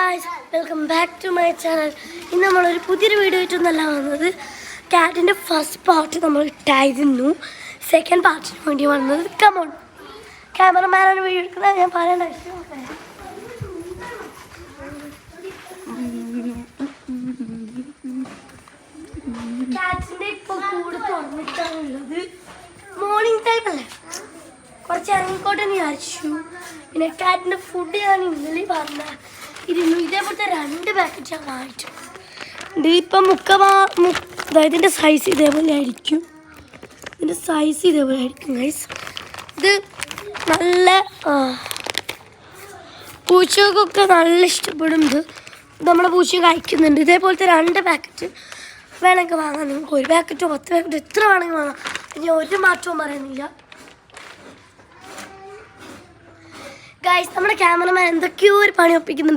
Guys, welcome back to my channel. ഇന്ന് നമ്മളൊരു പുതിയൊരു വീഡിയോ ആയിട്ടൊന്നല്ല വന്നത്. കാറ്റിൻ്റെ ഫസ്റ്റ് പാർട്ട് നമ്മൾ ഇട്ടായിരുന്നു. സെക്കൻഡ് പാർട്ടിന് വേണ്ടി വന്നത്. കമോൺ, ക്യാമറമാനാണ് വീഡിയോ എടുക്കുന്നത്. ഞാൻ പറയേണ്ട കാറ്റിൻ്റെ ഇപ്പോൾ കൂടെ തുറന്നിട്ടാണുള്ളത്. മോർണിംഗ് ടൈം അല്ലേ, കുറച്ച് ഇറങ്ങിക്കോട്ടെ എന്ന് വിചാരിച്ചു. പിന്നെ കാറ്റിൻ്റെ ഫുഡ് ഞാൻ ഇന്നലെ പറഞ്ഞിരുന്നു. ഇതേപോലത്തെ 2 പാക്കറ്റ് ഞാൻ വാങ്ങിച്ചു. ഇതിപ്പം ഇതിൻ്റെ സൈസ് ഇതേപോലെ ആയിരിക്കും. ഗൈസ്. ഇത് നല്ല പൂച്ചകൾക്കൊക്കെ നല്ല ഇഷ്ടപ്പെടുന്നത്. നമ്മളെ പൂച്ച കഴിക്കുന്നുണ്ട്. ഇതേപോലത്തെ 2 പാക്കറ്റ് വേണമെങ്കിൽ വാങ്ങാം. നിങ്ങൾക്ക് 1 പാക്കറ്റോ 10 പാക്കറ്റോ എത്ര വേണമെങ്കിൽ വാങ്ങാം. ഞാൻ ഒരു മാറ്റവും പറയുന്നില്ല. ഗൈസ്, നമ്മുടെ ക്യാമറമാൻ എന്തൊക്കെയോ ഒരു പണി ഒപ്പിക്കുന്നുണ്ട്.